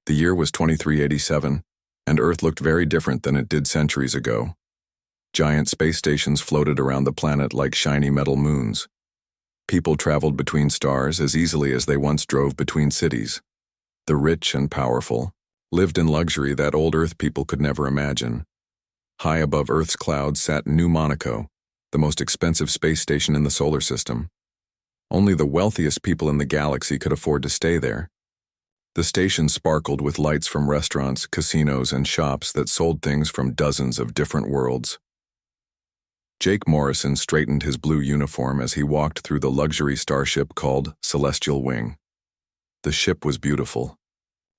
The year was 2387, and Earth looked very different than it did centuries ago. Giant space stations floated around the planet like shiny metal moons. People traveled between stars as easily as they once drove between cities. The rich and powerful lived in luxury that old Earth people could never imagine. High above Earth's clouds sat New Monaco, the most expensive space station in the solar system. Only the wealthiest people in the galaxy could afford to stay there. The station sparkled with lights from restaurants, casinos, and shops that sold things from dozens of different worlds. Jake Morrison straightened his blue uniform as he walked through the luxury starship called Celestial Wing. The ship was beautiful,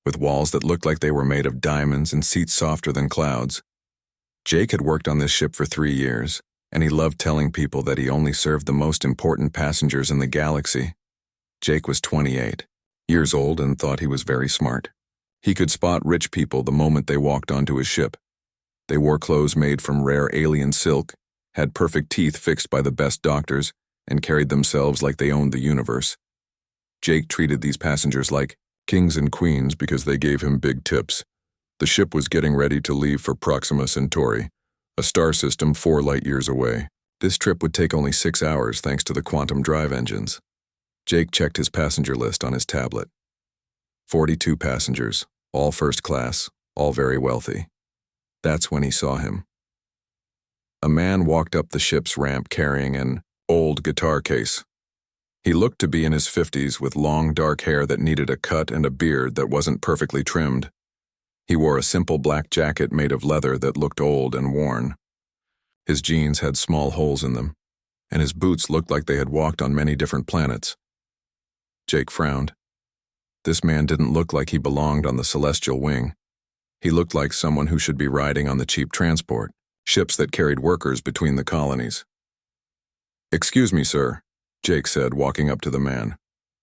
with walls that looked like they were made of diamonds and seats softer than clouds. Jake had worked on this ship for 3 years, and he loved telling people that he only served the most important passengers in the galaxy. Jake was 28 years old and thought he was very smart. He could spot rich people the moment they walked onto his ship. They wore clothes made from rare alien silk, had perfect teeth fixed by the best doctors, and carried themselves like they owned the universe. Jake treated these passengers like kings and queens because they gave him big tips. The ship was getting ready to leave for Proxima Centauri, a star system 4 light-years away. This trip would take only 6 hours thanks to the quantum drive engines. Jake checked his passenger list on his tablet. 42 passengers, all first class, all very wealthy. That's when he saw him. A man walked up the ship's ramp carrying an old guitar case. He looked to be in his 50s with long dark hair that needed a cut and a beard that wasn't perfectly trimmed. He wore a simple black jacket made of leather that looked old and worn. His jeans had small holes in them, and his boots looked like they had walked on many different planets. Jake frowned. This man didn't look like he belonged on the Celestial Wing. He looked like someone who should be riding on the cheap transport, ships that carried workers between the colonies. "Excuse me, sir," Jake said, walking up to the man.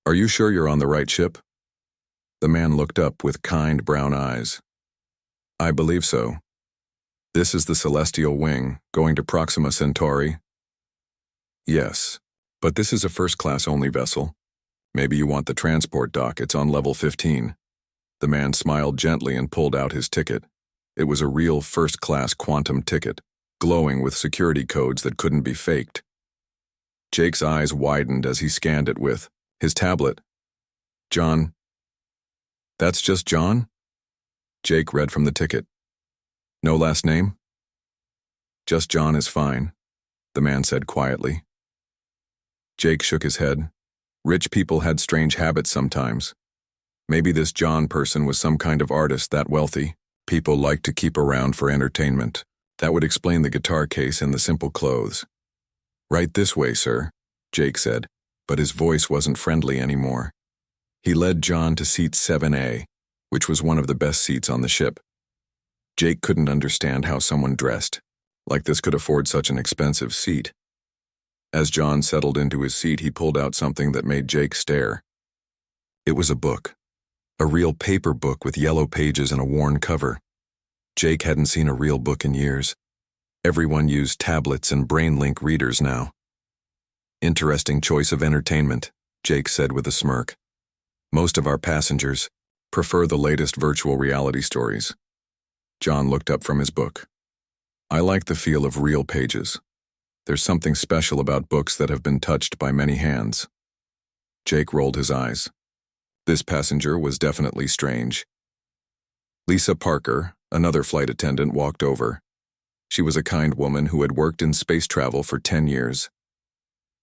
"Are you sure you're on the right ship?" The man looked up with kind brown eyes. "I believe so. This is the Celestial Wing, going to Proxima Centauri." "Yes, but this is a first-class only vessel. Maybe you want the transport dock, it's on level 15. The man smiled gently and pulled out his ticket. It was a real first-class quantum ticket, glowing with security codes that couldn't be faked. Jake's eyes widened as he scanned it with his tablet. "John." "That's just John?" Jake read from the ticket. "No last name?" "Just John is fine," the man said quietly. Jake shook his head. Rich people had strange habits sometimes. Maybe this John person was some kind of artist that wealthy. People liked to keep around for entertainment. That would explain the guitar case and the simple clothes. "Right this way, sir," Jake said, but his voice wasn't friendly anymore. He led John to seat 7A, which was one of the best seats on the ship. Jake couldn't understand how someone dressed like this could afford such an expensive seat. As John settled into his seat, he pulled out something that made Jake stare. It was a book. A real paper book with yellow pages and a worn cover. Jake hadn't seen a real book in years. Everyone used tablets and BrainLink readers now. "Interesting choice of entertainment," Jake said with a smirk. "Most of our passengers prefer the latest virtual reality stories." John looked up from his book. "I like the feel of real pages. There's something special about books that have been touched by many hands." Jake rolled his eyes. This passenger was definitely strange. Lisa Parker, another flight attendant, walked over. She was a kind woman who had worked in space travel for 10 years.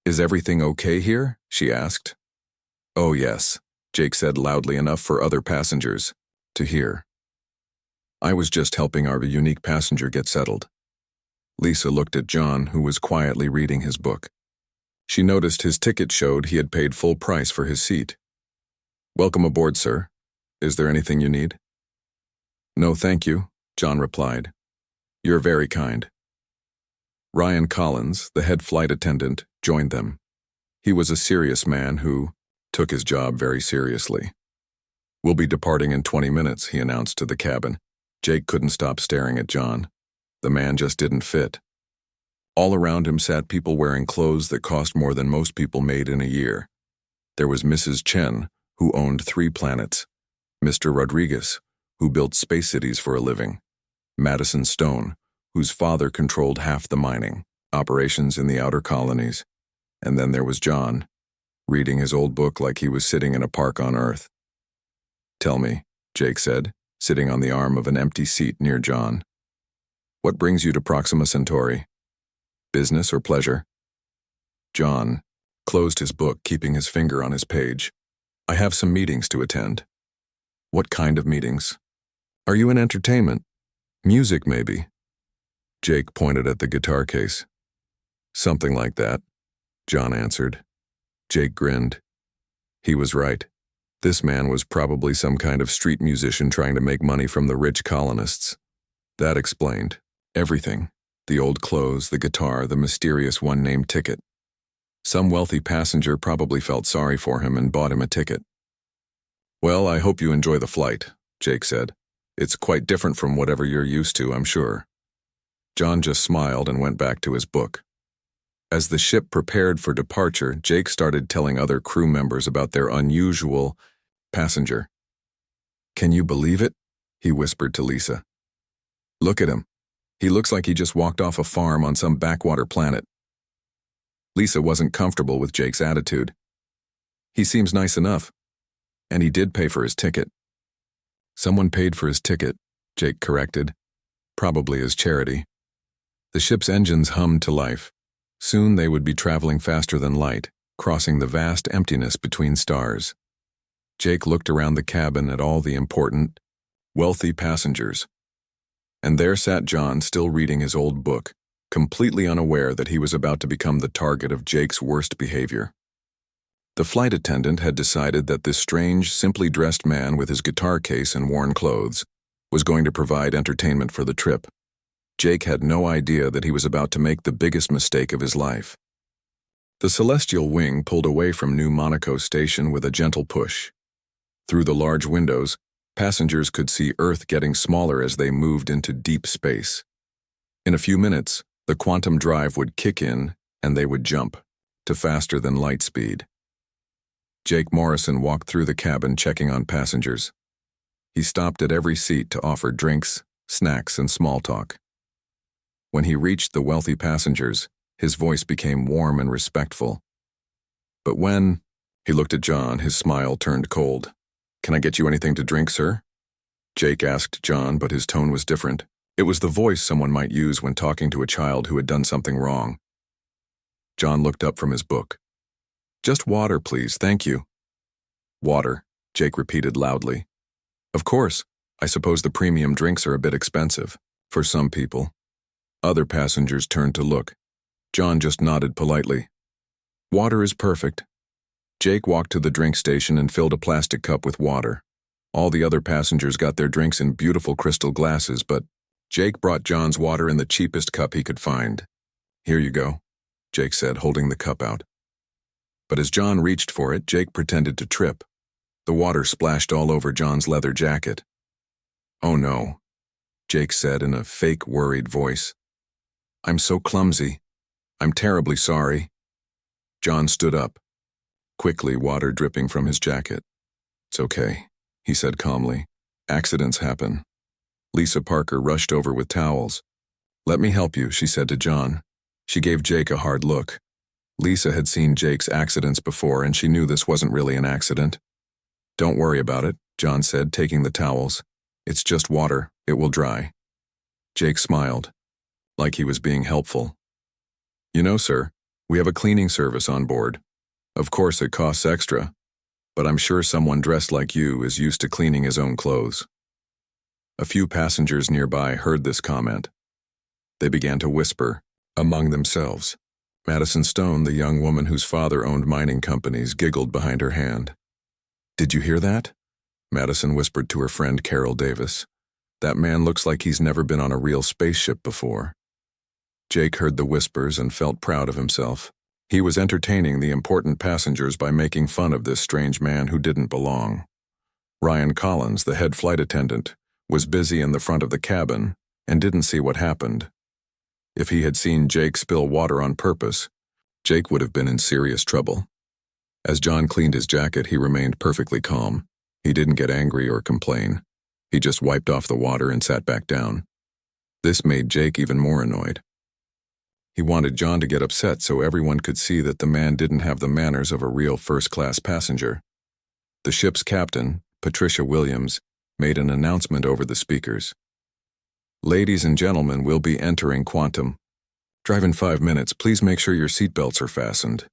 "Is everything okay here?" she asked. "Oh yes," Jake said loudly enough for other passengers to hear. "I was just helping our unique passenger get settled." Lisa looked at John, who was quietly reading his book. She noticed his ticket showed he had paid full price for his seat. "Welcome aboard, sir. Is there anything you need?" "No, thank you," John replied. "You're very kind." Ryan Collins, the head flight attendant, joined them. He was a serious man who took his job very seriously. "We'll be departing in 20 minutes, he announced to the cabin. Jake couldn't stop staring at John. The man just didn't fit. All around him sat people wearing clothes that cost more than most people made in a year. There was Mrs. Chen, who owned 3 planets, Mr. Rodriguez, who built space cities for a living. Madison Stone, whose father controlled half the mining operations in the outer colonies. And then there was John, reading his old book like he was sitting in a park on Earth. "Tell me," Jake said, sitting on the arm of an empty seat near John. "What brings you to Proxima Centauri? Business or pleasure?" John closed his book, keeping his finger on his page. "I have some meetings to attend." "What kind of meetings? Are you in entertainment? Music, maybe?" Jake pointed at the guitar case. "Something like that," John answered. Jake grinned. He was right. This man was probably some kind of street musician trying to make money from the rich colonists. That explained everything: the old clothes, the guitar, the mysterious one named Ticket. Some wealthy passenger probably felt sorry for him and bought him a ticket. "Well, I hope you enjoy the flight," Jake said. "It's quite different from whatever you're used to, I'm sure." John just smiled and went back to his book. As the ship prepared for departure, Jake started telling other crew members about their unusual passenger. "Can you believe it?" he whispered to Lisa. "Look at him. He looks like he just walked off a farm on some backwater planet." Lisa wasn't comfortable with Jake's attitude. "He seems nice enough. And he did pay for his ticket." "Someone paid for his ticket," Jake corrected. "Probably as charity." The ship's engines hummed to life. Soon they would be traveling faster than light, crossing the vast emptiness between stars. Jake looked around the cabin at all the important, wealthy passengers. And there sat John, still reading his old book, completely unaware that he was about to become the target of Jake's worst behavior. The flight attendant had decided that this strange, simply dressed man with his guitar case and worn clothes was going to provide entertainment for the trip. Jake had no idea that he was about to make the biggest mistake of his life. The Celestial Wing pulled away from New Monaco Station with a gentle push. Through the large windows, passengers could see Earth getting smaller as they moved into deep space. In a few minutes, the quantum drive would kick in and they would jump to faster than light speed. Jake Morrison walked through the cabin checking on passengers. He stopped at every seat to offer drinks, snacks, and small talk. When he reached the wealthy passengers, his voice became warm and respectful. But when he looked at John, his smile turned cold. "Can I get you anything to drink, sir?" Jake asked John, but his tone was different. It was the voice someone might use when talking to a child who had done something wrong. John looked up from his book. "Just water, please, thank you." "Water," Jake repeated loudly. "Of course, I suppose the premium drinks are a bit expensive, for some people." Other passengers turned to look. John just nodded politely. "Water is perfect." Jake walked to the drink station and filled a plastic cup with water. All the other passengers got their drinks in beautiful crystal glasses, but Jake brought John's water in the cheapest cup he could find. "Here you go," Jake said, holding the cup out. But as John reached for it, Jake pretended to trip. The water splashed all over John's leather jacket. "Oh no," Jake said in a fake, worried voice. "I'm so clumsy. I'm terribly sorry." John stood up, quickly, water dripping from his jacket. "It's okay," he said calmly. "Accidents happen." Lisa Parker rushed over with towels. "Let me help you," she said to John. She gave Jake a hard look. Lisa had seen Jake's accidents before, and she knew this wasn't really an accident. "Don't worry about it," John said, taking the towels. "It's just water. It will dry." Jake smiled, like he was being helpful. "You know, sir, we have a cleaning service on board. Of course it costs extra, but I'm sure someone dressed like you is used to cleaning his own clothes." A few passengers nearby heard this comment. They began to whisper among themselves. Madison Stone, the young woman whose father owned mining companies, giggled behind her hand. "Did you hear that?" Madison whispered to her friend Carol Davis. "That man looks like he's never been on a real spaceship before." Jake heard the whispers and felt proud of himself. He was entertaining the important passengers by making fun of this strange man who didn't belong. Ryan Collins, the head flight attendant, was busy in the front of the cabin and didn't see what happened. If he had seen Jake spill water on purpose, Jake would have been in serious trouble. As John cleaned his jacket, he remained perfectly calm. He didn't get angry or complain. He just wiped off the water and sat back down. This made Jake even more annoyed. He wanted John to get upset so everyone could see that the man didn't have the manners of a real first-class passenger. The ship's captain, Patricia Williams, made an announcement over the speakers. "Ladies and gentlemen, we'll be entering Quantum. Drive in 5 minutes. Please make sure your seatbelts are fastened."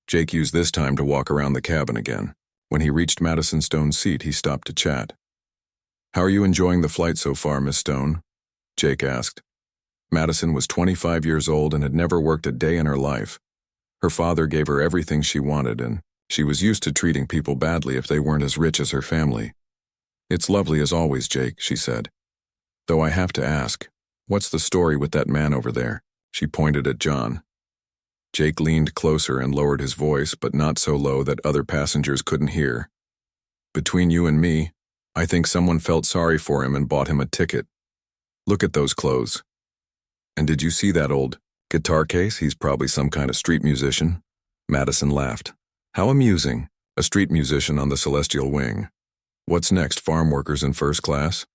Jake used this time to walk around the cabin again. When he reached Madison Stone's seat, he stopped to chat. "How are you enjoying the flight so far, Miss Stone?" Jake asked. Madison was 25 years old and had never worked a day in her life. Her father gave her everything she wanted, and she was used to treating people badly if they weren't as rich as her family. "It's lovely as always, Jake," she said. "Though I have to ask, what's the story with that man over there?" She pointed at John. Jake leaned closer and lowered his voice, but not so low that other passengers couldn't hear. "Between you and me, I think someone felt sorry for him and bought him a ticket. Look at those clothes. And did you see that old guitar case? He's probably some kind of street musician." Madison laughed. "How amusing. A street musician on the Celestial Wing. What's next, farm workers in first class?"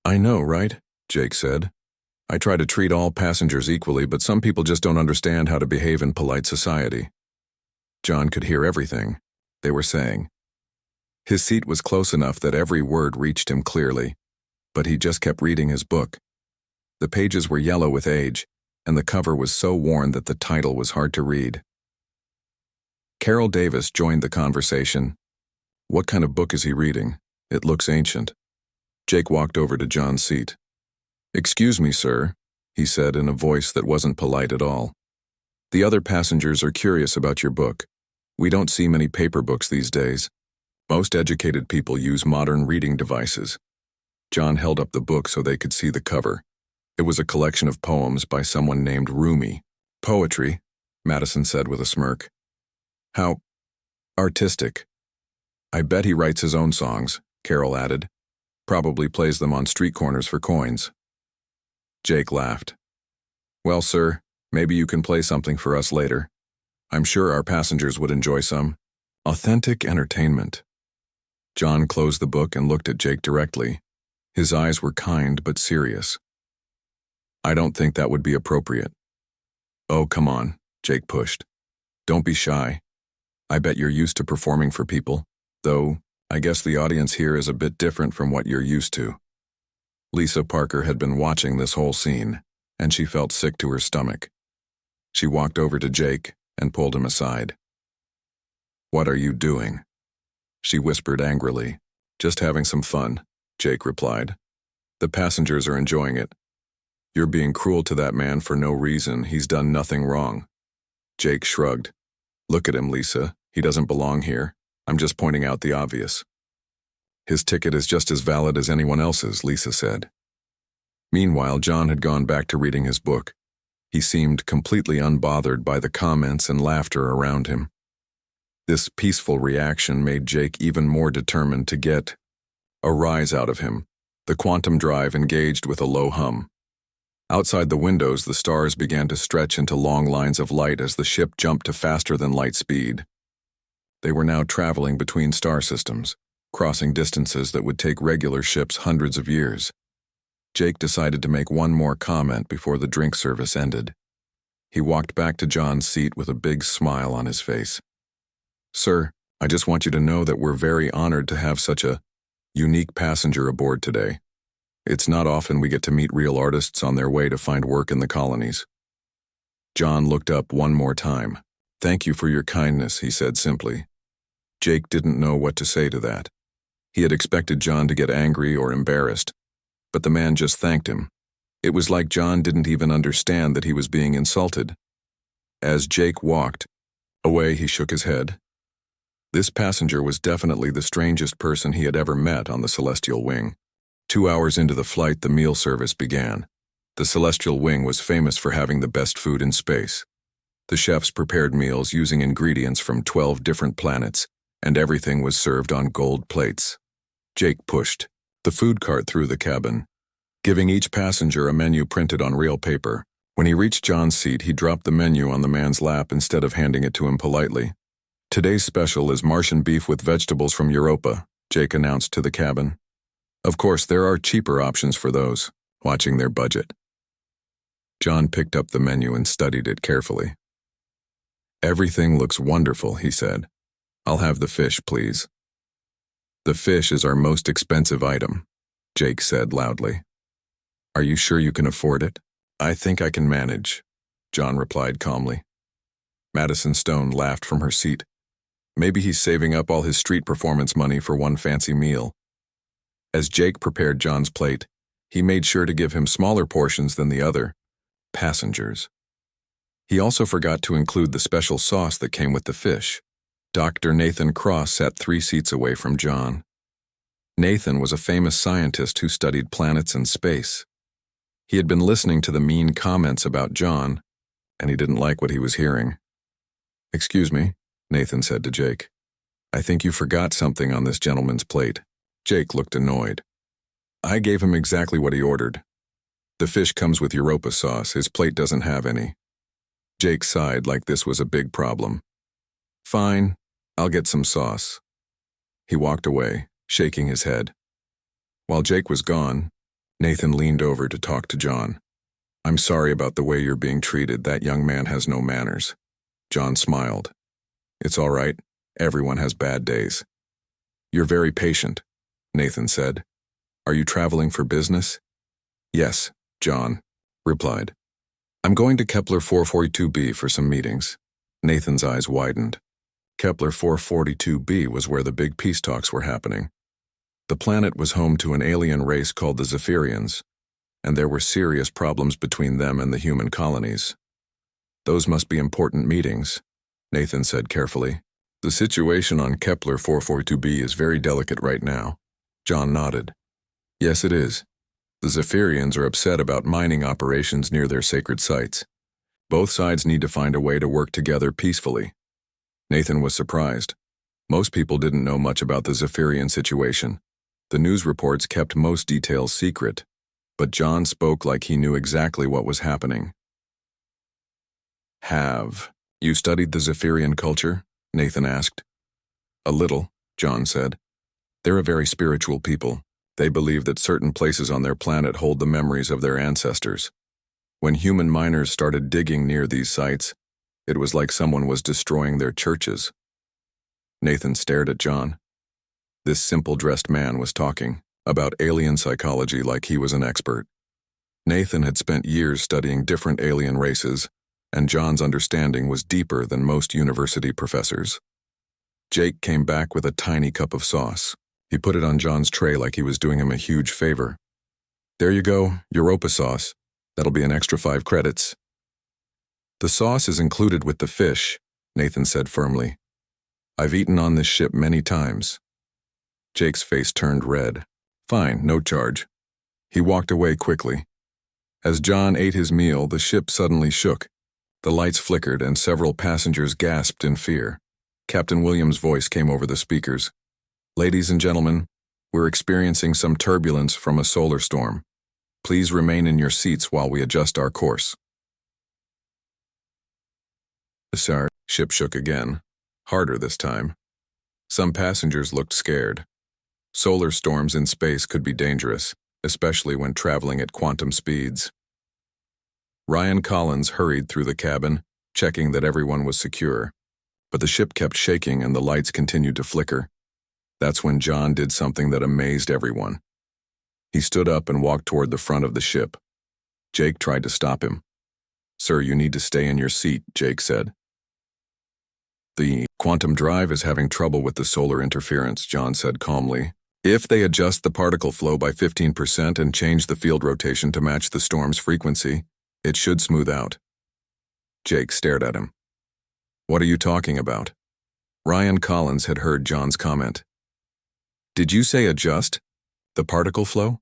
"I know, right?" Jake said. "I try to treat all passengers equally, but some people just don't understand how to behave in polite society." John could hear everything they were saying. His seat was close enough that every word reached him clearly, but he just kept reading his book. The pages were yellow with age, and the cover was so worn that the title was hard to read. Carol Davis joined the conversation. "What kind of book is he reading? It looks ancient." Jake walked over to John's seat. "Excuse me, sir," he said in a voice that wasn't polite at all. "The other passengers are curious about your book. We don't see many paper books these days. Most educated people use modern reading devices." John held up the book so they could see the cover. It was a collection of poems by someone named Rumi. "Poetry," Madison said with a smirk. "How artistic." "I bet he writes his own songs," Carol added. "Probably plays them on street corners for coins." Jake laughed. "Well, sir, maybe you can play something for us later. I'm sure our passengers would enjoy some authentic entertainment." John closed the book and looked at Jake directly. His eyes were kind but serious. "I don't think that would be appropriate." "Oh, come on," Jake pushed. "Don't be shy. I bet you're used to performing for people, though I guess the audience here is a bit different from what you're used to." Lisa Parker had been watching this whole scene, and she felt sick to her stomach. She walked over to Jake and pulled him aside. "What are you doing?" she whispered angrily. "Just having some fun," Jake replied. "The passengers are enjoying it. You're being cruel to that man for no reason. He's done nothing wrong." Jake shrugged. "Look at him, Lisa. He doesn't belong here. I'm just pointing out the obvious." "His ticket is just as valid as anyone else's," Lisa said. Meanwhile, John had gone back to reading his book. He seemed completely unbothered by the comments and laughter around him. This peaceful reaction made Jake even more determined to get a rise out of him. The quantum drive engaged with a low hum. Outside the windows, the stars began to stretch into long lines of light as the ship jumped to faster-than-light speed. They were now traveling between star systems, crossing distances that would take regular ships hundreds of years. Jake decided to make one more comment before the drink service ended. He walked back to John's seat with a big smile on his face. "Sir, I just want you to know that we're very honored to have such a unique passenger aboard today. It's not often we get to meet real artists on their way to find work in the colonies." John looked up one more time. "Thank you for your kindness," he said simply. Jake didn't know what to say to that. He had expected John to get angry or embarrassed, but the man just thanked him. It was like John didn't even understand that he was being insulted. As Jake walked away, he shook his head. This passenger was definitely the strangest person he had ever met on the Celestial Wing. 2 hours into the flight, the meal service began. The Celestial Wing was famous for having the best food in space. The chefs prepared meals using ingredients from 12 different planets, and everything was served on gold plates. Jake pushed the food cart through the cabin, giving each passenger a menu printed on real paper. When he reached John's seat, he dropped the menu on the man's lap instead of handing it to him politely. "Today's special is Martian beef with vegetables from Europa," Jake announced to the cabin. Of course, there are cheaper options for those, watching their budget. John picked up the menu and studied it carefully. Everything looks wonderful, he said. I'll have the fish, please. The fish is our most expensive item, Jake said loudly. Are you sure you can afford it? I think I can manage, John replied calmly. Madison Stone laughed from her seat. Maybe he's saving up all his street performance money for one fancy meal. As Jake prepared John's plate, he made sure to give him smaller portions than the other passengers. He also forgot to include the special sauce that came with the fish. Dr. Nathan Cross sat 3 seats away from John. Nathan was a famous scientist who studied planets and space. He had been listening to the mean comments about John, and he didn't like what he was hearing. Excuse me, Nathan said to Jake. I think you forgot something on this gentleman's plate. Jake looked annoyed. I gave him exactly what he ordered. The fish comes with Europa sauce. His plate doesn't have any. Jake sighed like this was a big problem. Fine, I'll get some sauce. He walked away, shaking his head. While Jake was gone, Nathan leaned over to talk to John. I'm sorry about the way you're being treated. That young man has no manners. John smiled. It's all right. Everyone has bad days. You're very patient, Nathan said. Are you traveling for business? Yes, John replied. I'm going to Kepler 442b for some meetings. Nathan's eyes widened. Kepler 442b was where the big peace talks were happening. The planet was home to an alien race called the Zephyrians, and there were serious problems between them and the human colonies. Those must be important meetings, Nathan said carefully. The situation on Kepler 442b is very delicate right now. John nodded. Yes, it is. The Zephyrians are upset about mining operations near their sacred sites. Both sides need to find a way to work together peacefully. Nathan was surprised. Most people didn't know much about the Zephyrian situation. The news reports kept most details secret, but John spoke like he knew exactly what was happening. Have you studied the Zephyrian culture? Nathan asked. A little, John said. They're a very spiritual people. They believe that certain places on their planet hold the memories of their ancestors. When human miners started digging near these sites, it was like someone was destroying their churches. Nathan stared at John. This simple-dressed man was talking about alien psychology like he was an expert. Nathan had spent years studying different alien races, and John's understanding was deeper than most university professors. Jake came back with a tiny cup of sauce. He put it on John's tray like he was doing him a huge favor. There you go, Europa sauce. That'll be an extra 5 credits. The sauce is included with the fish, Nathan said firmly. I've eaten on this ship many times. Jake's face turned red. Fine, no charge. He walked away quickly. As John ate his meal, the ship suddenly shook. The lights flickered and several passengers gasped in fear. Captain Williams' voice came over the speakers. Ladies and gentlemen, we're experiencing some turbulence from a solar storm. Please remain in your seats while we adjust our course. The ship shook again, harder this time. Some passengers looked scared. Solar storms in space could be dangerous, especially when traveling at quantum speeds. Ryan Collins hurried through the cabin, checking that everyone was secure. But the ship kept shaking and the lights continued to flicker. That's when John did something that amazed everyone. He stood up and walked toward the front of the ship. Jake tried to stop him. Sir, you need to stay in your seat, Jake said. The quantum drive is having trouble with the solar interference, John said calmly. If they adjust the particle flow by 15% and change the field rotation to match the storm's frequency, it should smooth out. Jake stared at him. What are you talking about? Ryan Collins had heard John's comment. Did you say adjust the particle flow?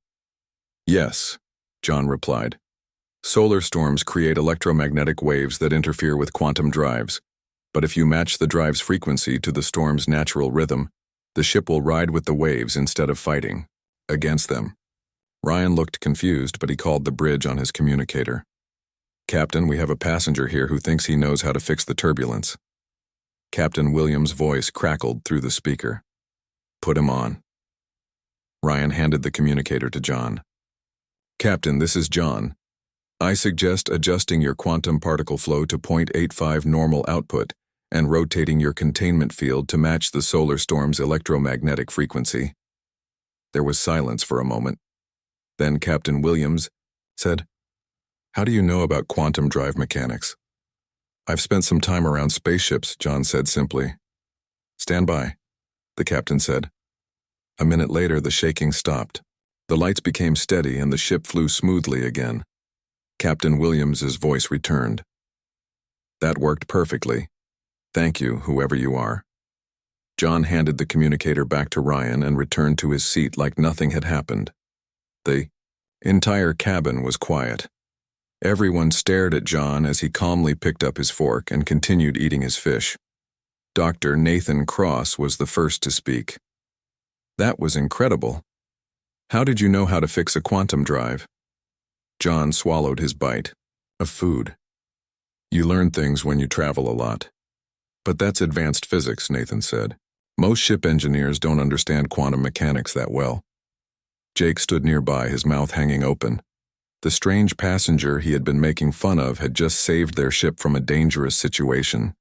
Yes, John replied. Solar storms create electromagnetic waves that interfere with quantum drives, but if you match the drive's frequency to the storm's natural rhythm, the ship will ride with the waves instead of fighting against them. Ryan looked confused, but he called the bridge on his communicator. Captain, we have a passenger here who thinks he knows how to fix the turbulence. Captain Williams' voice crackled through the speaker. Put him on. Ryan handed the communicator to John. Captain, this is John. I suggest adjusting your quantum particle flow to 0.85 normal output and rotating your containment field to match the solar storm's electromagnetic frequency. There was silence for a moment. Then Captain Williams said, How do you know about quantum drive mechanics? I've spent some time around spaceships, John said simply. Stand by, the captain said. A minute later, the shaking stopped. The lights became steady and the ship flew smoothly again. Captain Williams's voice returned. That worked perfectly. Thank you, whoever you are. John handed the communicator back to Ryan and returned to his seat like nothing had happened. The entire cabin was quiet. Everyone stared at John as he calmly picked up his fork and continued eating his fish. Dr. Nathan Cross was the first to speak. That was incredible. How did you know how to fix a quantum drive? John swallowed his bite of food. You learn things when you travel a lot. But that's advanced physics, Nathan said. Most ship engineers don't understand quantum mechanics that well. Jake stood nearby, his mouth hanging open. The strange passenger he had been making fun of had just saved their ship from a dangerous situation.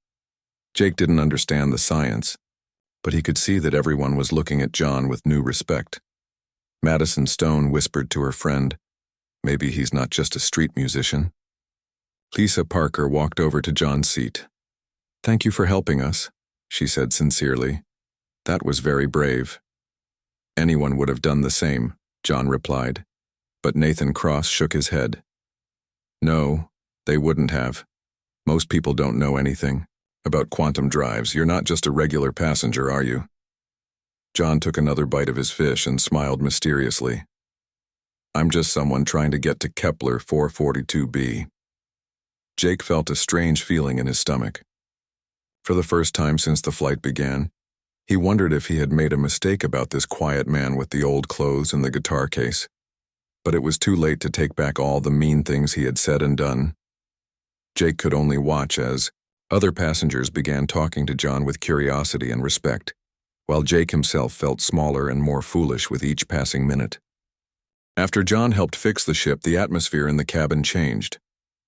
Jake didn't understand the science, but he could see that everyone was looking at John with new respect. Madison Stone whispered to her friend, Maybe he's not just a street musician. Lisa Parker walked over to John's seat. Thank you for helping us, she said sincerely. That was very brave. Anyone would have done the same, John replied, but Nathan Cross shook his head. No, they wouldn't have. Most people don't know anything about quantum drives. You're not just a regular passenger, are you? John took another bite of his fish and smiled mysteriously. I'm just someone trying to get to Kepler 442b. Jake felt a strange feeling in his stomach. For the first time since the flight began, he wondered if he had made a mistake about this quiet man with the old clothes and the guitar case. But it was too late to take back all the mean things he had said and done. Jake could only watch as other passengers began talking to John with curiosity and respect, while Jake himself felt smaller and more foolish with each passing minute. After John helped fix the ship, the atmosphere in the cabin changed.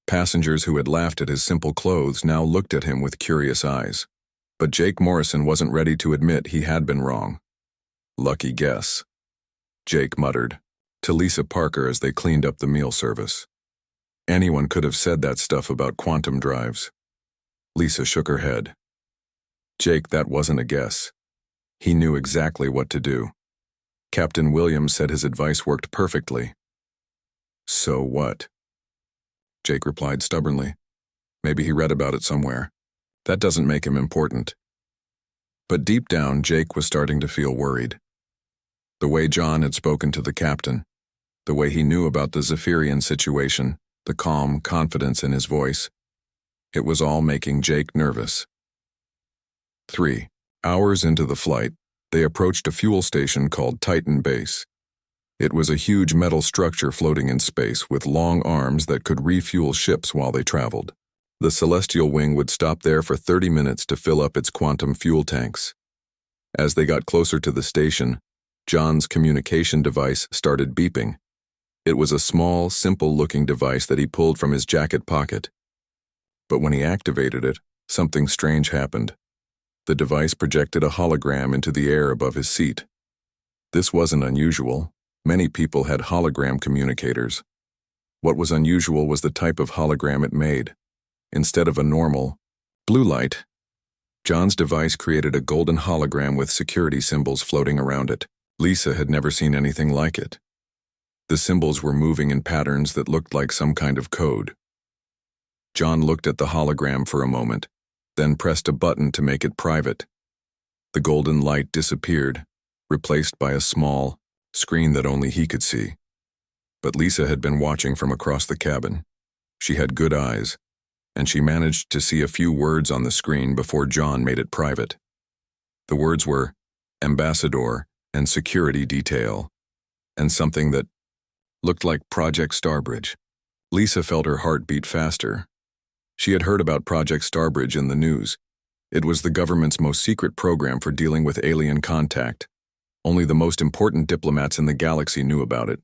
Passengers who had laughed at his simple clothes now looked at him with curious eyes. But Jake Morrison wasn't ready to admit he had been wrong. Lucky guess, Jake muttered to Lisa Parker as they cleaned up the meal service. Anyone could have said that stuff about quantum drives. Lisa shook her head. Jake, that wasn't a guess. He knew exactly what to do. Captain Williams said his advice worked perfectly. So what? Jake replied stubbornly. Maybe he read about it somewhere. That doesn't make him important. But deep down, Jake was starting to feel worried. The way John had spoken to the captain, the way he knew about the Zephyrian situation, the calm confidence in his voice, it was all making Jake nervous. 3 hours into the flight, they approached a fuel station called Titan Base. It was a huge metal structure floating in space with long arms that could refuel ships while they traveled. The Celestial Wing would stop there for 30 minutes to fill up its quantum fuel tanks. As they got closer to the station, John's communication device started beeping. It was a small, simple-looking device that he pulled from his jacket pocket. But when he activated it, something strange happened. The device projected a hologram into the air above his seat. This wasn't unusual. Many people had hologram communicators. What was unusual was the type of hologram it made. Instead of a normal blue light, John's device created a golden hologram with security symbols floating around it. Lisa had never seen anything like it. The symbols were moving in patterns that looked like some kind of code. John looked at the hologram for a moment, then pressed a button to make it private. The golden light disappeared, replaced by a small screen that only he could see. But Lisa had been watching from across the cabin. She had good eyes, and she managed to see a few words on the screen before John made it private. The words were Ambassador and Security Detail, and something that looked like Project Starbridge. Lisa felt her heart beat faster. She had heard about Project Starbridge in the news. It was the government's most secret program for dealing with alien contact. Only the most important diplomats in the galaxy knew about it.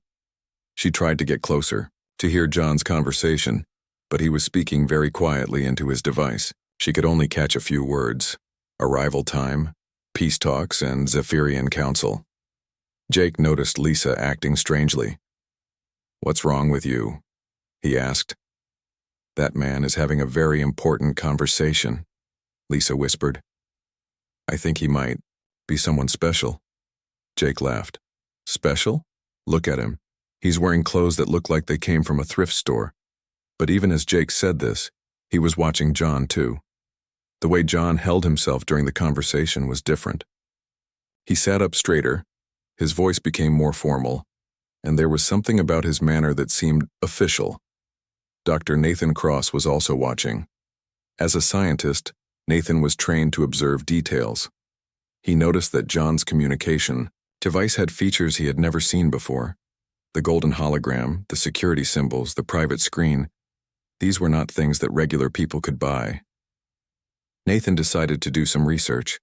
She tried to get closer, to hear John's conversation, but he was speaking very quietly into his device. She could only catch a few words: arrival time, peace talks, and Zephyrian Council. Jake noticed Lisa acting strangely. "What's wrong with you?" he asked. "That man is having a very important conversation," Lisa whispered. "I think he might be someone special." Jake laughed. "Special? Look at him. He's wearing clothes that look like they came from a thrift store." But even as Jake said this, he was watching John too. The way John held himself during the conversation was different. He sat up straighter, his voice became more formal, and there was something about his manner that seemed official. Dr. Nathan Cross was also watching. As a scientist, Nathan was trained to observe details. He noticed that John's communication device had features he had never seen before. The golden hologram, the security symbols, the private screen, these were not things that regular people could buy. Nathan decided to do some research.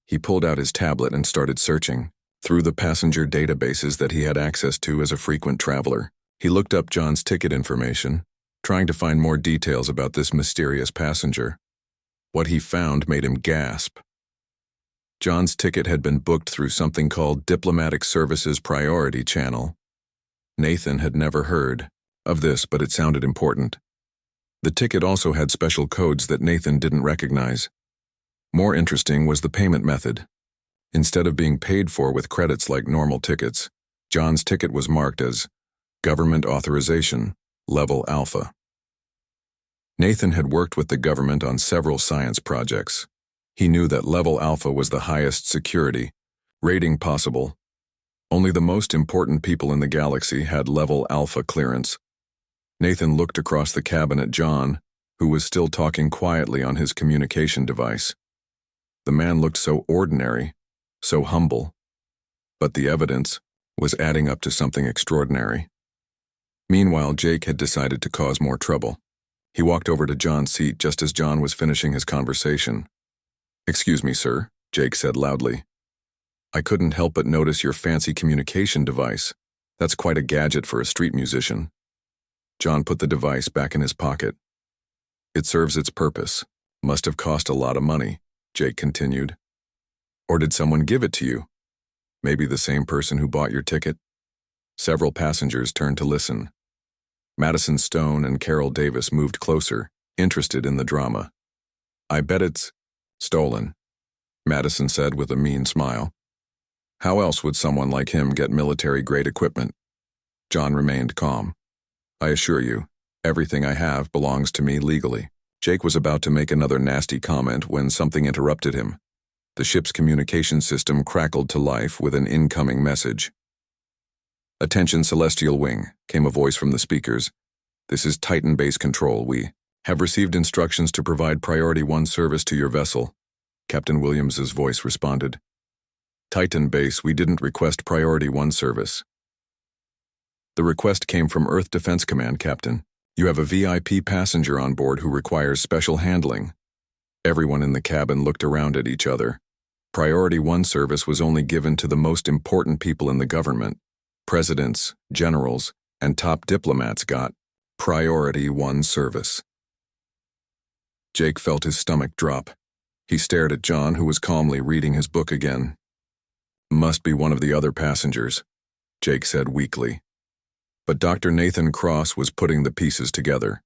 He pulled out his tablet and started searching through the passenger databases that he had access to as a frequent traveler. He looked up John's ticket information, trying to find more details about this mysterious passenger. What he found made him gasp. John's ticket had been booked through something called Diplomatic Services Priority Channel. Nathan had never heard of this, but it sounded important. The ticket also had special codes that Nathan didn't recognize. More interesting was the payment method. Instead of being paid for with credits like normal tickets, John's ticket was marked as Government Authorization, Level Alpha. Nathan had worked with the government on several science projects. He knew that Level Alpha was the highest security rating possible. Only the most important people in the galaxy had Level Alpha clearance. Nathan looked across the cabin at John, who was still talking quietly on his communication device. The man looked so ordinary, so humble, but the evidence was adding up to something extraordinary. Meanwhile, Jake had decided to cause more trouble. He walked over to John's seat just as John was finishing his conversation. "Excuse me, sir," Jake said loudly. "I couldn't help but notice your fancy communication device. That's quite a gadget for a street musician." John put the device back in his pocket. "It serves its purpose. Must have cost a lot of money," Jake continued. "Or did someone give it to you? Maybe the same person who bought your ticket?" Several passengers turned to listen. Madison Stone and Carol Davis moved closer, interested in the drama. "I bet it's stolen," Madison said with a mean smile. "How else would someone like him get military-grade equipment?" John remained calm. "I assure you, everything I have belongs to me legally." Jake was about to make another nasty comment when something interrupted him. The ship's communication system crackled to life with an incoming message. "Attention, Celestial Wing," came a voice from the speakers. "This is Titan Base Control. We have received instructions to provide Priority 1 service to your vessel," Captain Williams's voice responded. "Titan Base, we didn't request Priority 1 service. The request came from Earth Defense Command, Captain. You have a VIP passenger on board who requires special handling." Everyone in the cabin looked around at each other. Priority 1 service was only given to the most important people in the government. Presidents, generals, and top diplomats got Priority 1 service. Jake felt his stomach drop. He stared at John, who was calmly reading his book again. "Must be one of the other passengers," Jake said weakly. But Dr. Nathan Cross was putting the pieces together.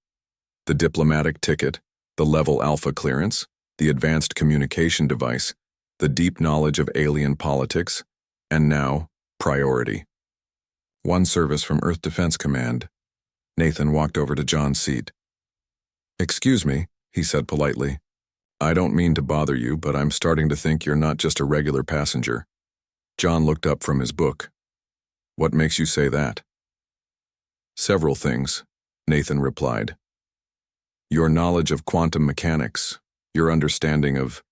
The diplomatic ticket, the Level Alpha clearance, the advanced communication device, the deep knowledge of alien politics, and now, Priority 1 service from Earth Defense Command. Nathan walked over to John's seat. "Excuse me," he said politely. "I don't mean to bother you, but I'm starting to think you're not just a regular passenger." John looked up from his book. "What makes you say that?" "Several things," Nathan replied. "Your knowledge of quantum mechanics, your understanding of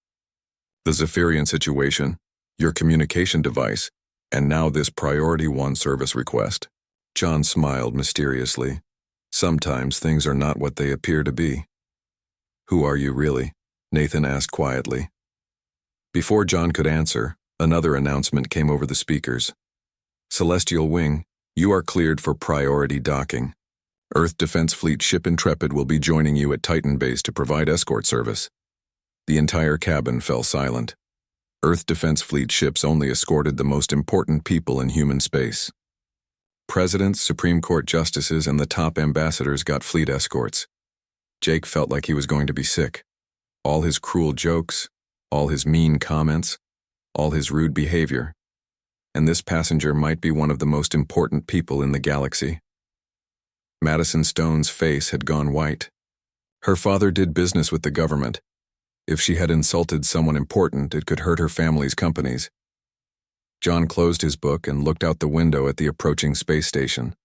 the Zephyrian situation, your communication device, and now this Priority 1 service request." John smiled mysteriously. "Sometimes things are not what they appear to be." "Who are you really?" Nathan asked quietly. Before John could answer, Another announcement came over the speakers. Celestial Wing, you are cleared for priority docking. Earth Defense Fleet ship Intrepid will be joining you at Titan Base to provide escort service. The entire cabin fell silent. Earth Defense Fleet ships only escorted the most important people in human space. Presidents, Supreme Court justices, and the top ambassadors got fleet escorts. Jake felt like he was going to be sick. All his cruel jokes, all his mean comments, all his rude behavior. And this passenger might be one of the most important people in the galaxy. Madison Stone's face had gone white. Her father did business with the government. If she had insulted someone important, it could hurt her family's companies. John closed his book and looked out the window at the approaching space station.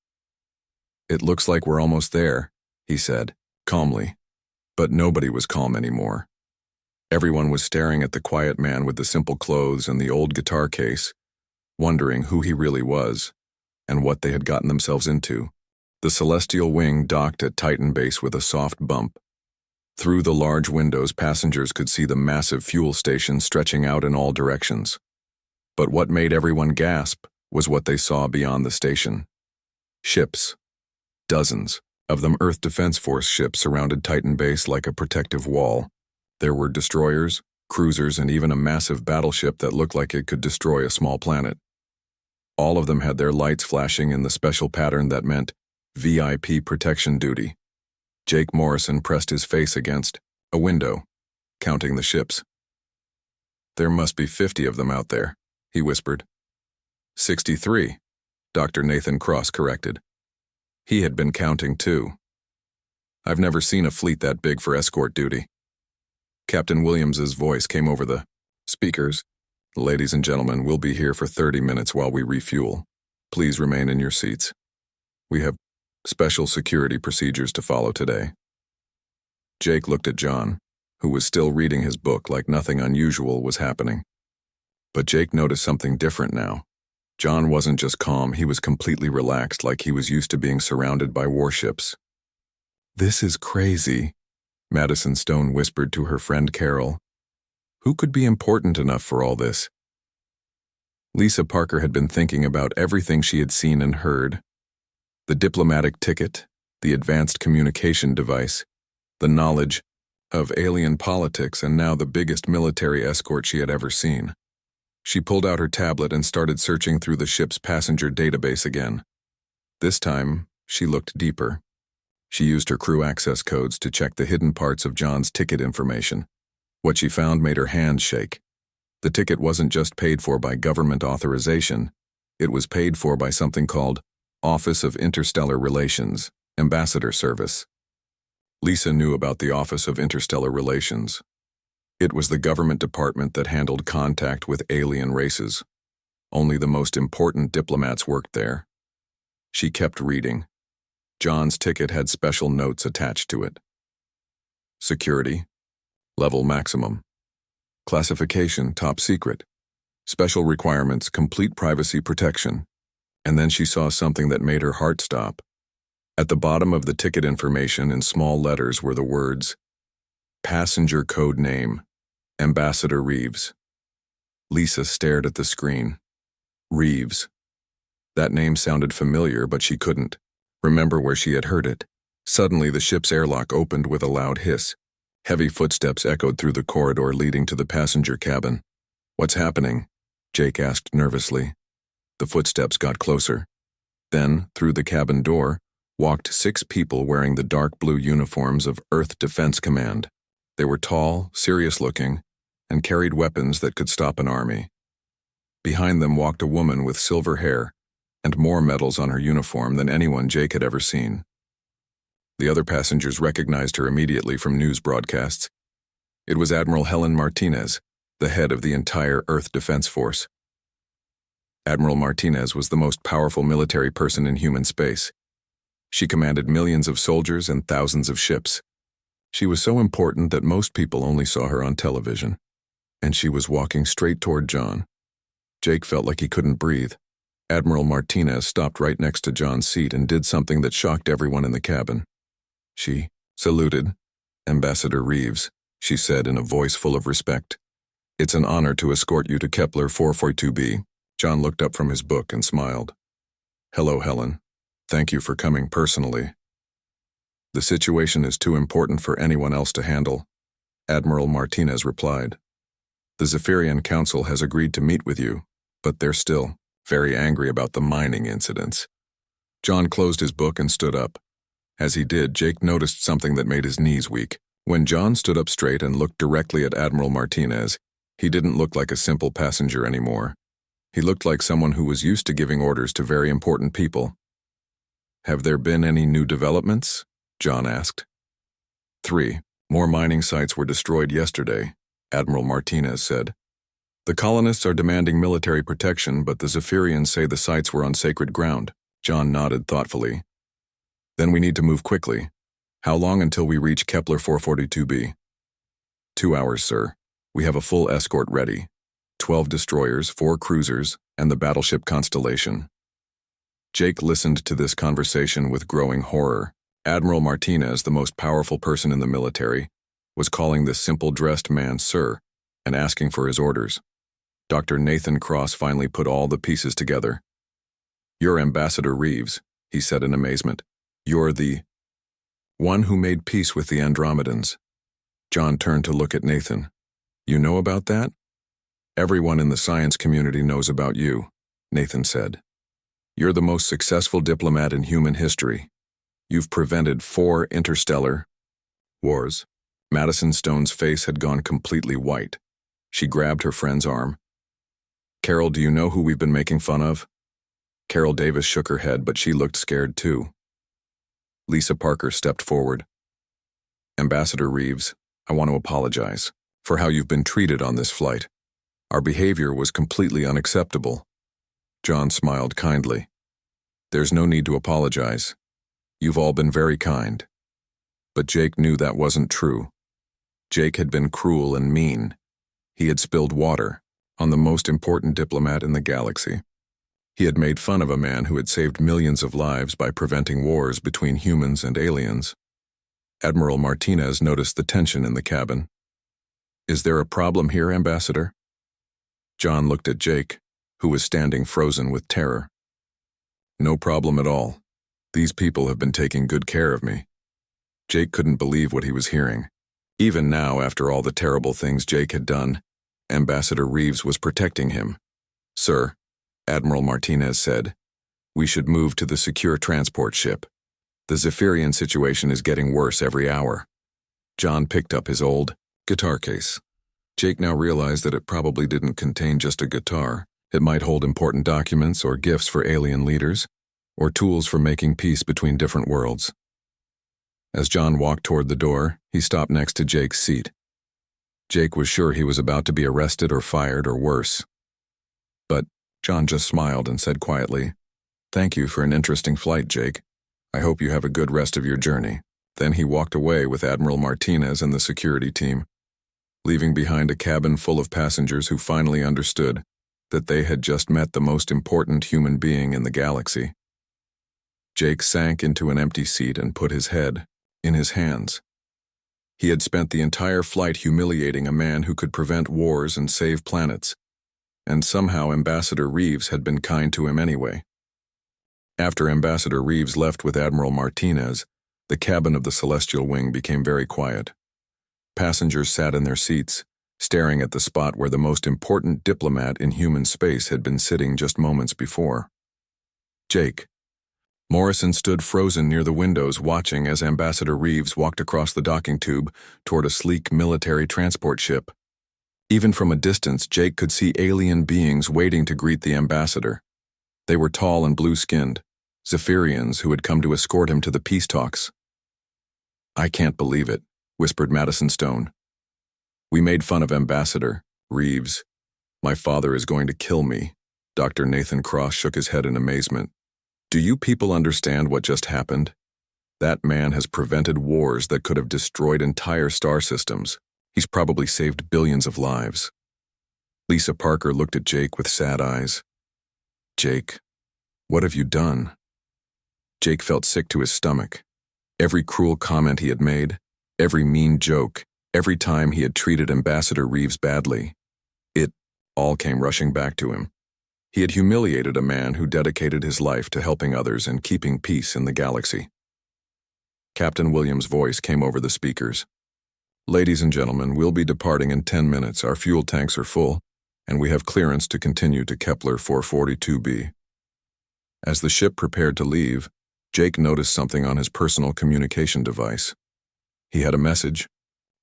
It looks like we're almost there, he said, calmly. But nobody was calm anymore. Everyone was staring at the quiet man with the simple clothes and the old guitar case, wondering who he really was and what they had gotten themselves into. The Celestial Wing docked at Titan Base with a soft bump. Through the large windows, passengers could see the massive fuel station stretching out in all directions. But what made everyone gasp was what they saw beyond the station. Ships. Dozens of them. Earth Defense Force ships surrounded Titan Base like a protective wall. There were destroyers, cruisers, and even a massive battleship that looked like it could destroy a small planet. All of them had their lights flashing in the special pattern that meant VIP protection duty. Jake Morrison pressed his face against a window, counting the ships. There must be 50 of them out there, he whispered. 63, Dr. Nathan Cross corrected. He had been counting too. I've never seen a fleet that big for escort duty. Captain Williams's voice came over the speakers. Ladies and gentlemen, we'll be here for 30 minutes while we refuel. Please remain in your seats. We have special security procedures to follow today. Jake looked at John, who was still reading his book like nothing unusual was happening. But Jake noticed something different now. John wasn't just calm, he was completely relaxed, like he was used to being surrounded by warships. This is crazy, Madison Stone whispered to her friend Carol. Who could be important enough for all this? Lisa Parker had been thinking about everything she had seen and heard. The diplomatic ticket, the advanced communication device, the knowledge of alien politics, and now the biggest military escort she had ever seen. She pulled out her tablet and started searching through the ship's passenger database again. This time, she looked deeper. She used her crew access codes to check the hidden parts of John's ticket information. What she found made her hands shake. The ticket wasn't just paid for by government authorization, it was paid for by something called Office of Interstellar Relations, Ambassador Service. Lisa knew about the Office of Interstellar Relations. It was the government department that handled contact with alien races. Only the most important diplomats worked there. She kept reading. John's ticket had special notes attached to it. Security, level maximum. Classification, top secret. Special requirements, complete privacy protection. And then she saw something that made her heart stop. At the bottom of the ticket information in small letters were the words, Passenger Code Name, Ambassador Reeves. Lisa stared at the screen. Reeves. That name sounded familiar, but she couldn't remember where she had heard it. Suddenly, the ship's airlock opened with a loud hiss. Heavy footsteps echoed through the corridor leading to the passenger cabin. What's happening? Jake asked nervously. The footsteps got closer. Then, through the cabin door, walked 6 people wearing the dark blue uniforms of Earth Defense Command. They were tall, serious-looking, and carried weapons that could stop an army. Behind them walked a woman with silver hair and more medals on her uniform than anyone Jake had ever seen. The other passengers recognized her immediately from news broadcasts. It was Admiral Helen Martinez, the head of the entire Earth Defense Force. Admiral Martinez was the most powerful military person in human space. She commanded millions of soldiers and thousands of ships. She was so important that most people only saw her on television. And she was walking straight toward John. Jake felt like he couldn't breathe. Admiral Martinez stopped right next to John's seat and did something that shocked everyone in the cabin. She saluted. Ambassador Reeves, she said in a voice full of respect. It's an honor to escort you to Kepler 442b. John looked up from his book and smiled. Hello, Helen. Thank you for coming personally. The situation is too important for anyone else to handle, Admiral Martinez replied. The Zephyrian Council has agreed to meet with you, but they're still very angry about the mining incidents. John closed his book and stood up. As he did, Jake noticed something that made his knees weak. When John stood up straight and looked directly at Admiral Martinez, he didn't look like a simple passenger anymore. He looked like someone who was used to giving orders to very important people. Have there been any new developments? John asked. 3 more mining sites were destroyed yesterday, Admiral Martinez said. The colonists are demanding military protection, but the Zephyrians say the sites were on sacred ground. John nodded thoughtfully. Then we need to move quickly. How long until we reach Kepler 442b? 2 hours, sir. We have a full escort ready. 12 destroyers, 4 cruisers, and the battleship Constellation. Jake listened to this conversation with growing horror. Admiral Martinez, the most powerful person in the military, was calling this simple-dressed man sir and asking for his orders. Dr. Nathan Cross finally put all the pieces together. You're Ambassador Reeves, he said in amazement. You're the one who made peace with the Andromedans. John turned to look at Nathan. You know about that? Everyone in the science community knows about you, Nathan said. You're the most successful diplomat in human history. You've prevented 4 interstellar wars. Madison Stone's face had gone completely white. She grabbed her friend's arm. Carol, do you know who we've been making fun of? Carol Davis shook her head, but she looked scared too. Lisa Parker stepped forward. Ambassador Reeves, I want to apologize for how you've been treated on this flight. Our behavior was completely unacceptable. John smiled kindly. There's no need to apologize. You've all been very kind. But Jake knew that wasn't true. Jake had been cruel and mean. He had spilled water on the most important diplomat in the galaxy. He had made fun of a man who had saved millions of lives by preventing wars between humans and aliens. Admiral Martinez noticed the tension in the cabin. Is there a problem here, Ambassador? John looked at Jake, who was standing frozen with terror. No problem at all. These people have been taking good care of me. Jake couldn't believe what he was hearing. Even now, after all the terrible things Jake had done, Ambassador Reeves was protecting him. Sir, Admiral Martinez said, we should move to the secure transport ship. The Zephyrian situation is getting worse every hour. John picked up his old guitar case. Jake now realized that it probably didn't contain just a guitar. It might hold important documents or gifts for alien leaders, or tools for making peace between different worlds. As John walked toward the door, he stopped next to Jake's seat. Jake was sure he was about to be arrested or fired or worse. But John just smiled and said quietly, Thank you for an interesting flight, Jake. I hope you have a good rest of your journey. Then he walked away with Admiral Martinez and the security team, leaving behind a cabin full of passengers who finally understood that they had just met the most important human being in the galaxy. Jake sank into an empty seat and put his head in his hands. He had spent the entire flight humiliating a man who could prevent wars and save planets, and somehow Ambassador Reeves had been kind to him anyway. After Ambassador Reeves left with Admiral Martinez, the cabin of the Celestial Wing became very quiet. Passengers sat in their seats, staring at the spot where the most important diplomat in human space had been sitting just moments before. Jake. Morrison stood frozen near the windows, watching as Ambassador Reeves walked across the docking tube toward a sleek military transport ship. Even from a distance, Jake could see alien beings waiting to greet the ambassador. They were tall and blue-skinned, Zephyrians who had come to escort him to the peace talks. I can't believe it, whispered Madison Stone. We made fun of Ambassador Reeves. My father is going to kill me. Dr. Nathan Cross shook his head in amazement. Do you people understand what just happened? That man has prevented wars that could have destroyed entire star systems. He's probably saved billions of lives. Lisa Parker looked at Jake with sad eyes. Jake, what have you done? Jake felt sick to his stomach. Every cruel comment he had made, every mean joke, every time he had treated Ambassador Reeves badly, all came rushing back to him. He had humiliated a man who dedicated his life to helping others and keeping peace in the galaxy. Captain Williams' voice came over the speakers. "Ladies and gentlemen, we'll be departing in 10 minutes. Our fuel tanks are full, and we have clearance to continue to Kepler 442b. As the ship prepared to leave, Jake noticed something on his personal communication device. He had a message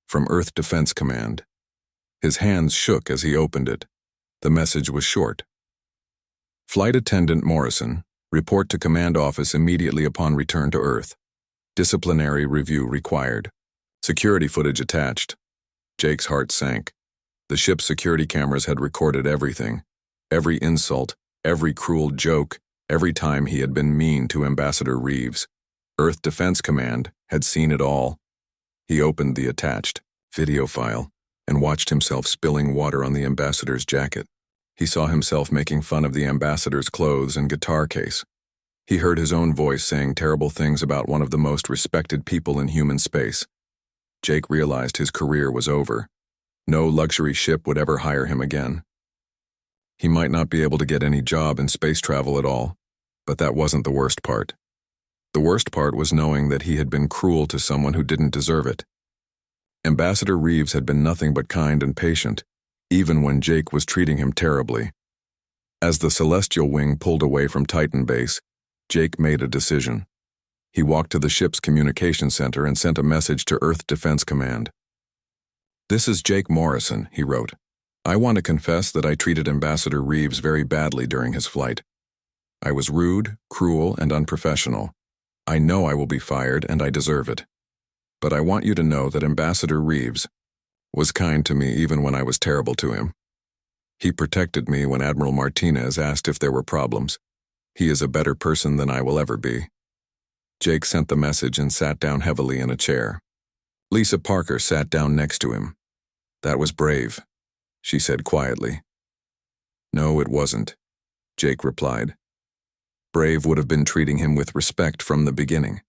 from Earth Defense Command. His hands shook as he opened it. The message was short. "Flight Attendant Morrison, report to Command Office immediately upon return to Earth. Disciplinary review required. Security footage attached." Jake's heart sank. The ship's security cameras had recorded everything. Every insult, every cruel joke, every time he had been mean to Ambassador Reeves. Earth Defense Command had seen it all. He opened the attached video file and watched himself spilling water on the ambassador's jacket. He saw himself making fun of the ambassador's clothes and guitar case. He heard his own voice saying terrible things about one of the most respected people in human space. Jake realized his career was over. No luxury ship would ever hire him again. He might not be able to get any job in space travel at all, but that wasn't the worst part. The worst part was knowing that he had been cruel to someone who didn't deserve it. Ambassador Reeves had been nothing but kind and patient, even when Jake was treating him terribly. As the Celestial Wing pulled away from Titan Base, Jake made a decision. He walked to the ship's communication center and sent a message to Earth Defense Command. "This is Jake Morrison," he wrote. "I want to confess that I treated Ambassador Reeves very badly during his flight. I was rude, cruel, and unprofessional. I know I will be fired, and I deserve it. But I want you to know that Ambassador Reeves was kind to me even when I was terrible to him. He protected me when Admiral Martinez asked if there were problems. He is a better person than I will ever be." Jake sent the message and sat down heavily in a chair. Lisa Parker sat down next to him. "That was brave," she said quietly. "No, it wasn't," Jake replied. Brave would have been treating him with respect from the beginning.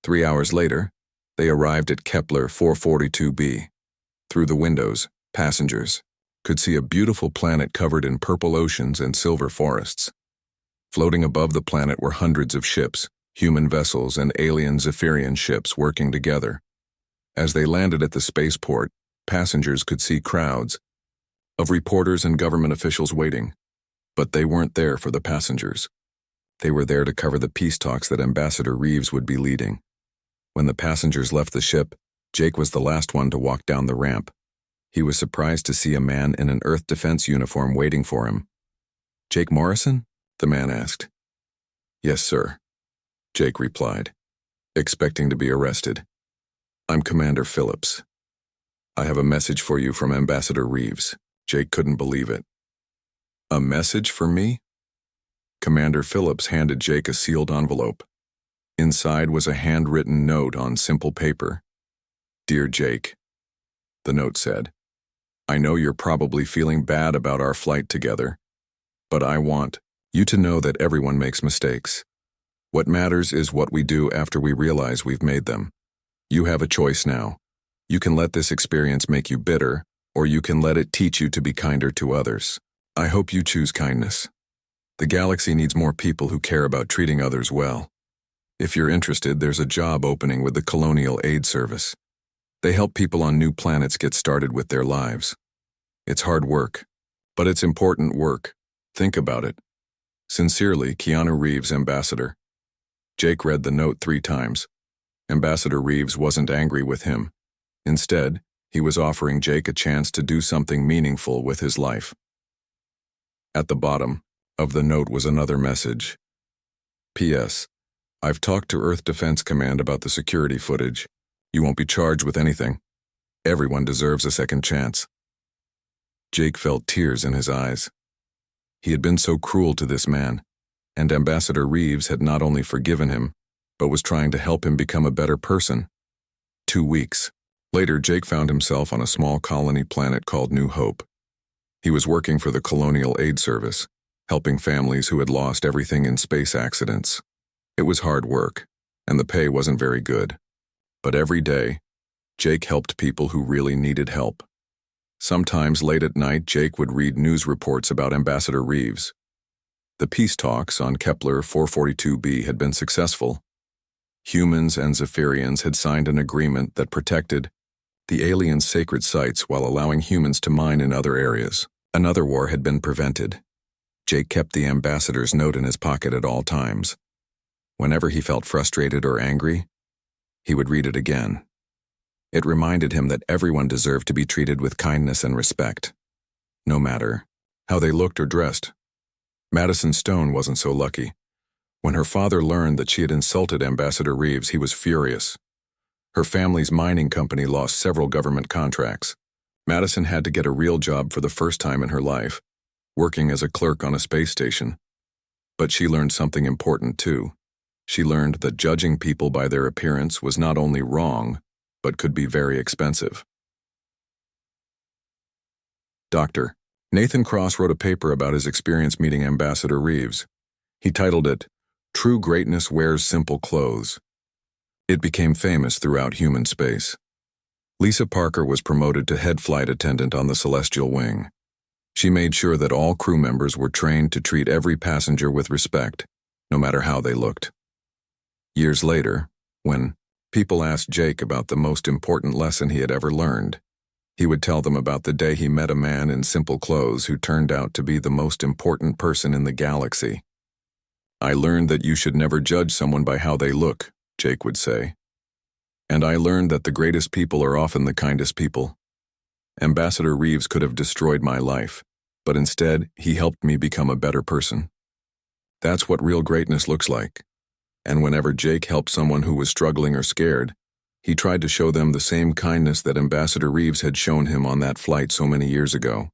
3 hours later, they arrived at Kepler 442b. Through the windows, passengers could see a beautiful planet covered in purple oceans and silver forests. Floating above the planet were hundreds of ships, human vessels, and alien Zephyrian ships working together. As they landed at the spaceport, passengers could see crowds of reporters and government officials waiting. But they weren't there for the passengers. They were there to cover the peace talks that Ambassador Reeves would be leading. When the passengers left the ship, Jake was the last one to walk down the ramp. He was surprised to see a man in an Earth Defense uniform waiting for him. "Jake Morrison?" the man asked. "Yes, sir," Jake replied, expecting to be arrested. "I'm Commander Phillips. I have a message for you from Ambassador Reeves." Jake couldn't believe it. "A message for me?" Commander Phillips handed Jake a sealed envelope. Inside was a handwritten note on simple paper. "Dear Jake," the note said, "I know you're probably feeling bad about our flight together, but I want you to know that everyone makes mistakes. What matters is what we do after we realize we've made them. You have a choice now. You can let this experience make you bitter, or you can let it teach you to be kinder to others. I hope you choose kindness. The galaxy needs more people who care about treating others well. If you're interested, there's a job opening with the Colonial Aid Service. They help people on new planets get started with their lives. It's hard work, but it's important work. Think about it. Sincerely, Keanu Reeves, Ambassador." Jake read the note 3 times. Ambassador Reeves wasn't angry with him. Instead, he was offering Jake a chance to do something meaningful with his life. At the bottom of the note was another message. "P.S. I've talked to Earth Defense Command about the security footage. You won't be charged with anything. Everyone deserves a second chance." Jake felt tears in his eyes. He had been so cruel to this man, and Ambassador Reeves had not only forgiven him, but was trying to help him become a better person. 2 weeks later, Jake found himself on a small colony planet called New Hope. He was working for the Colonial Aid Service, helping families who had lost everything in space accidents. It was hard work, and the pay wasn't very good. But every day, Jake helped people who really needed help. Sometimes late at night, Jake would read news reports about Ambassador Reeves. The peace talks on Kepler 442b had been successful. Humans and Zephyrians had signed an agreement that protected the aliens' sacred sites while allowing humans to mine in other areas. Another war had been prevented. Jake kept the ambassador's note in his pocket at all times. Whenever he felt frustrated or angry, he would read it again. It reminded him that everyone deserved to be treated with kindness and respect, no matter how they looked or dressed. Madison Stone wasn't so lucky. When her father learned that she had insulted Ambassador Reeves, he was furious. Her family's mining company lost several government contracts. Madison had to get a real job for the first time in her life, working as a clerk on a space station. But she learned something important too. She learned that judging people by their appearance was not only wrong, but could be very expensive. Dr. Nathan Cross wrote a paper about his experience meeting Ambassador Reeves. He titled it, "True Greatness Wears Simple Clothes." It became famous throughout human space. Lisa Parker was promoted to head flight attendant on the Celestial Wing. She made sure that all crew members were trained to treat every passenger with respect, no matter how they looked. Years later, when people asked Jake about the most important lesson he had ever learned, he would tell them about the day he met a man in simple clothes who turned out to be the most important person in the galaxy. "I learned that you should never judge someone by how they look," Jake would say. "And I learned that the greatest people are often the kindest people. Ambassador Reeves could have destroyed my life, but instead he helped me become a better person." That's what real greatness looks like. And whenever Jake helped someone who was struggling or scared, he tried to show them the same kindness that Ambassador Reeves had shown him on that flight so many years ago.